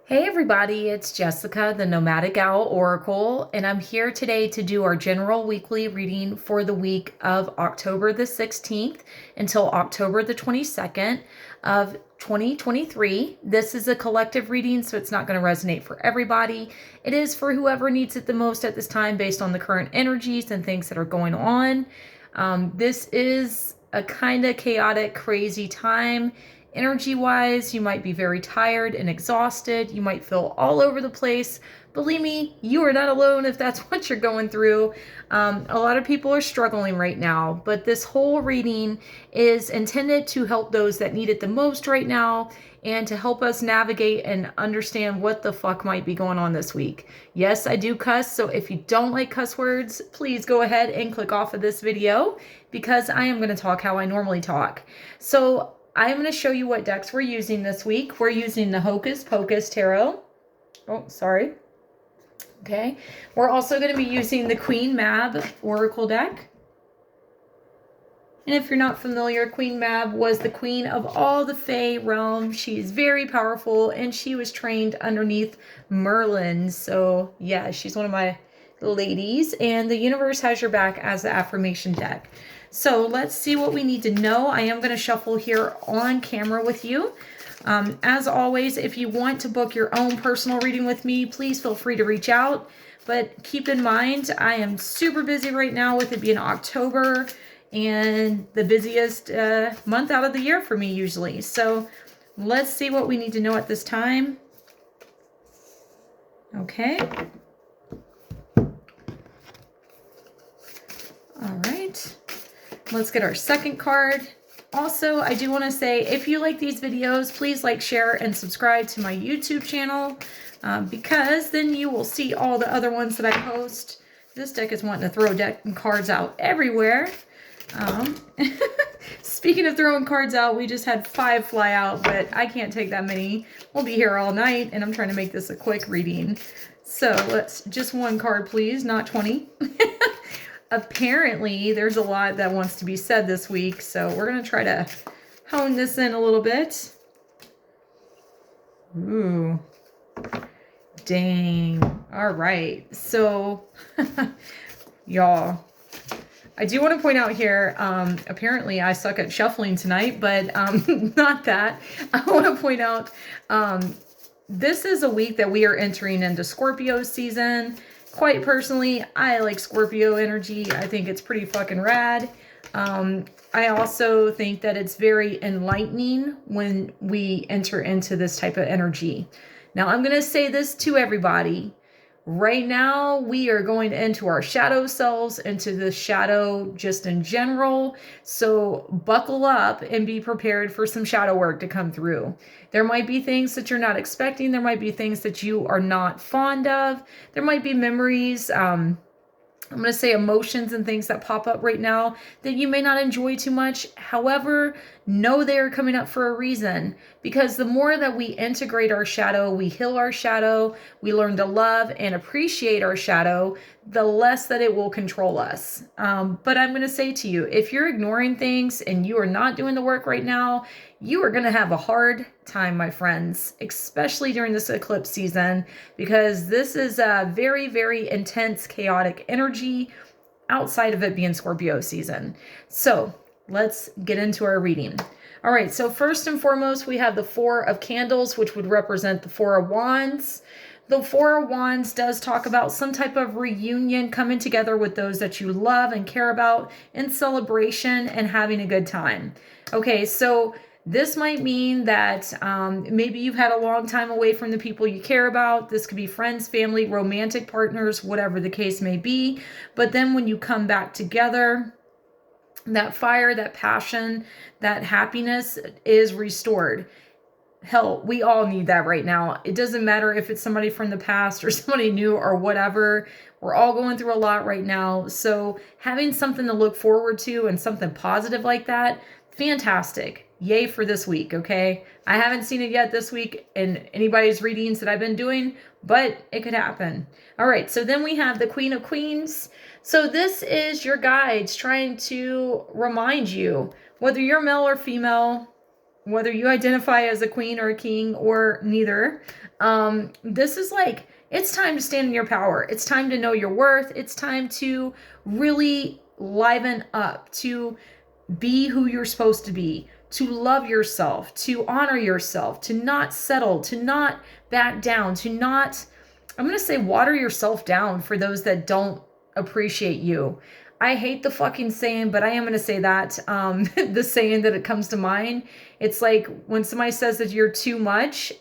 Hey everybody, it's Jessica, the Nomadic Owl Oracle, and I'm here today to do our general weekly reading for the week of October the 16th until October the 22nd of 2023. This is a collective reading, so it's not going to resonate for everybody. It is for whoever needs it the most at this time based on the current energies and things that are going on. This is a kind of chaotic, crazy time. Energy wise, you might be very tired and exhausted. You might feel all over the place. Believe me, you are not alone if that's what you're going through. A lot of people are struggling right now, but this whole reading is intended to help those that need it the most right now and to help us navigate and understand what the fuck might be going on this week. Yes, I do cuss, so if you don't like cuss words, please go ahead and click off of this video because I am going to talk how I normally talk. So I'm going to show you what decks we're using this week. We're using the Hocus Pocus Tarot. Oh, sorry. Okay. We're also going to be using the Queen Mab Oracle deck. And if you're not familiar, Queen Mab was the queen of all the Fae realm. She's very powerful, and she was trained underneath Merlin. So, yeah, she's one of my ladies. And the universe has your back as the affirmation deck. So let's see what we need to know. I am going to shuffle here on camera with you. As always, if you want to book your own personal reading with me, please feel free to reach out. But keep in mind, I am super busy right now with it being October and the busiest month out of the year for me usually. So let's see what we need to know at this time. Okay. All right. Let's get our second card. Also, I do want to say, if you like these videos, please like, share, and subscribe to my YouTube channel because then you will see all the other ones that I post. This deck is wanting to throw deck and cards out everywhere. Speaking of throwing cards out, we just had 5 fly out, but I can't take that many. We'll be here all night, and I'm trying to make this a quick reading. So let's just 1 card, please, not 20. Apparently, there's a lot that wants to be said this week, so we're going to try to hone this in a little bit. Ooh. Dang. All right. So, y'all, I do want to point out here, apparently I suck at shuffling tonight, but not that. I want to point out this is a week that we are entering into Scorpio season. Quite personally, I like Scorpio energy. I think it's pretty fucking rad. I also think that it's very enlightening when we enter into this type of energy. Now, I'm going to say this to everybody. Right now, we are going into our shadow selves, into the shadow just in general. So buckle up and be prepared for some shadow work to come through. There might be things that you're not expecting. There might be things that you are not fond of. There might be memories, I'm going to say emotions and things that pop up right now that you may not enjoy too much. However, know they're coming up for a reason, because the more that we integrate our shadow, we heal our shadow, we learn to love and appreciate our shadow, the less that it will control us. But I'm going to say to you, if you're ignoring things and you are not doing the work right now, you are going to have a hard time, my friends, especially during this eclipse season, because this is a very, very intense, chaotic energy outside of it being Scorpio season. So let's get into our reading. All right, so first and foremost, we have the 4 of Candles, which would represent the 4 of Wands. The 4 of Wands does talk about some type of reunion, coming together with those that you love and care about in celebration and having a good time. Okay, so this might mean that maybe you've had a long time away from the people you care about. This could be friends, family, romantic partners, whatever the case may be. But then when you come back together, that fire, that passion, that happiness is restored. Hell, we all need that right now. It doesn't matter if it's somebody from the past or somebody new or whatever. We're all going through a lot right now. So having something to look forward to and something positive like that, fantastic. Yay for this week, okay? I haven't seen it yet this week in anybody's readings that I've been doing, but it could happen. All right, so then we have the Queen of Queens. So this is your guides trying to remind you, whether you're male or female, whether you identify as a queen or a king or neither, this is like, it's time to stand in your power. It's time to know your worth. It's time to really liven up, to be who you're supposed to be, to love yourself, to honor yourself, to not settle, to not back down, to not, I'm going to say, water yourself down for those that don't appreciate you. I hate the fucking saying, but I am going to say that. The saying that it comes to mind, it's like when somebody says that you're too much,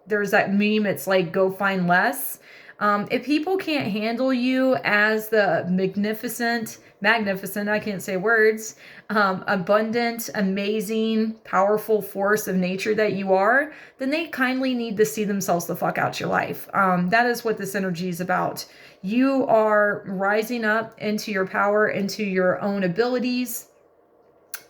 there's that meme, it's like, go find less. If people can't handle you as the magnificent, I can't say words, abundant, amazing, powerful force of nature that you are, then they kindly need to see themselves the fuck out your life. That is what this energy is about. You are rising up into your power, into your own abilities.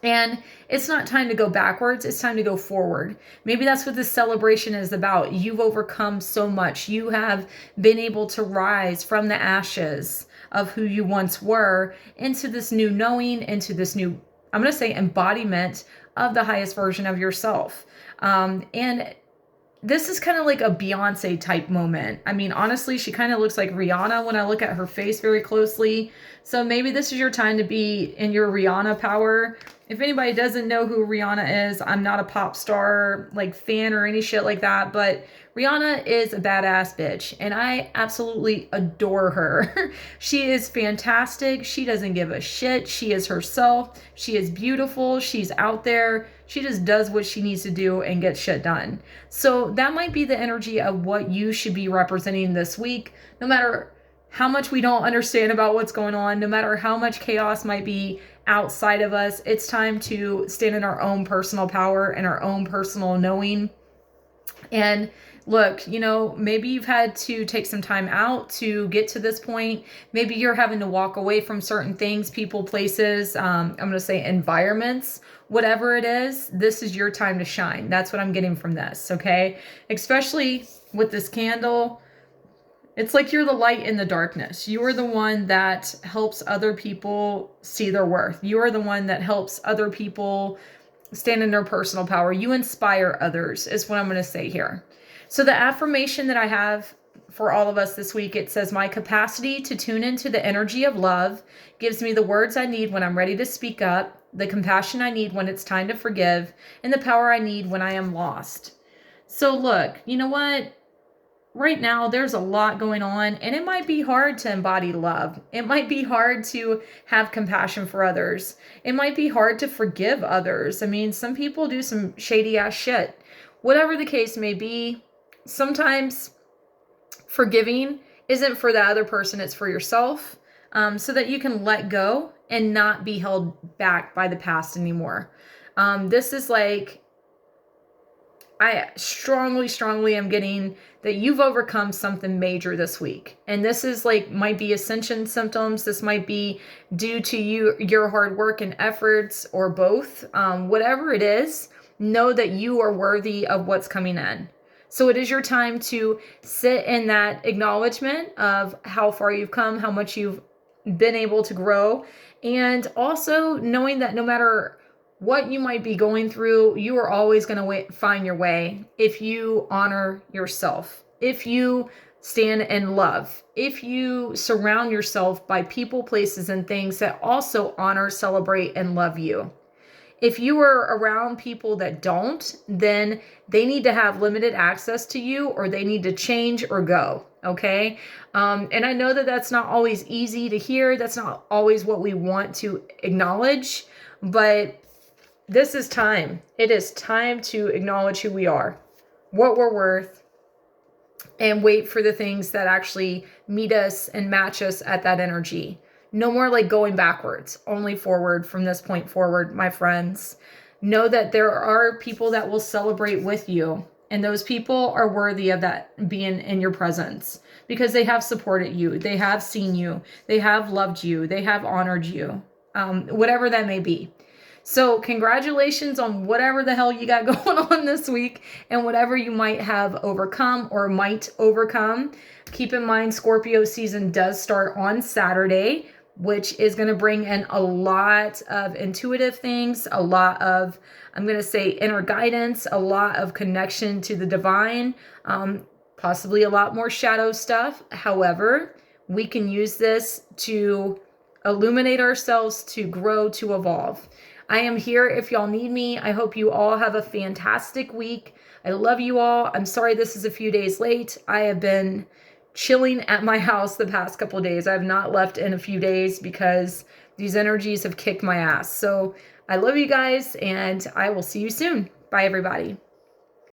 And it's not time to go backwards. It's time to go forward. Maybe that's what this celebration is about. You've overcome so much. You have been able to rise from the ashes of who you once were into this new knowing, into this new, I'm going to say, embodiment of the highest version of yourself. And this is kind of like a Beyonce type moment. I mean, honestly, she kind of looks like Rihanna when I look at her face very closely. So maybe this is your time to be in your Rihanna power. If anybody doesn't know who Rihanna is, I'm not a pop star like fan or any shit like that, but Rihanna is a badass bitch and I absolutely adore her. She is fantastic. She doesn't give a shit. She is herself. She is beautiful. She's out there. She just does what she needs to do and gets shit done. So that might be the energy of what you should be representing this week, no matter how much we don't understand about what's going on, no matter how much chaos might be outside of us. It's time to stand in our own personal power and our own personal knowing. And look, you know, maybe you've had to take some time out to get to this point. Maybe you're having to walk away from certain things, people, places, I'm going to say environments, whatever it is. This is your time to shine. That's what I'm getting from this. Okay. Especially with this candle. It's like you're the light in the darkness. You are the one that helps other people see their worth. You are the one that helps other people stand in their personal power. You inspire others is what I'm going to say here. So the affirmation that I have for all of us this week, it says, my capacity to tune into the energy of love gives me the words I need when I'm ready to speak up, the compassion I need when it's time to forgive, and the power I need when I am lost. So look, you know what? Right now, there's a lot going on, and it might be hard to embody love. It might be hard to have compassion for others. It might be hard to forgive others. I mean, some people do some shady ass shit. Whatever the case may be, sometimes forgiving isn't for the other person, it's for yourself, so that you can let go and not be held back by the past anymore. This is like, I strongly am getting that you've overcome something major this week. And this is like, might be ascension symptoms. This might be due to your hard work and efforts, or both. Whatever it is, know that you are worthy of what's coming in. So it is your time to sit in that acknowledgement of how far you've come, how much you've been able to grow. And also knowing that no matter what you might be going through, you are always going to find your way if you honor yourself, if you stand in love, if you surround yourself by people, places, and things that also honor, celebrate, and love you. If you are around people that don't, then they need to have limited access to you, or they need to change or go. Okay. And I know that that's not always easy to hear. That's not always what we want to acknowledge, but this is time. It is time to acknowledge who we are, what we're worth, and wait for the things that actually meet us and match us at that energy. No more like going backwards, only forward from this point forward, my friends. Know that there are people that will celebrate with you, and those people are worthy of that being in your presence because they have supported you. They have seen you. They have loved you. They have honored you, whatever that may be. So congratulations on whatever the hell you got going on this week and whatever you might have overcome or might overcome. Keep in mind, Scorpio season does start on Saturday. which is going to bring in a lot of intuitive things, a lot of, I'm going to say, inner guidance, a lot of connection to the divine, possibly a lot more shadow stuff. However, we can use this to illuminate ourselves, to grow, to evolve. I am here if y'all need me. I hope you all have a fantastic week. I love you all. I'm sorry this is a few days late. I have been chilling at my house the past couple of days. I have not left in a few days because these energies have kicked my ass. So I love you guys, and I will see you soon. Bye, everybody.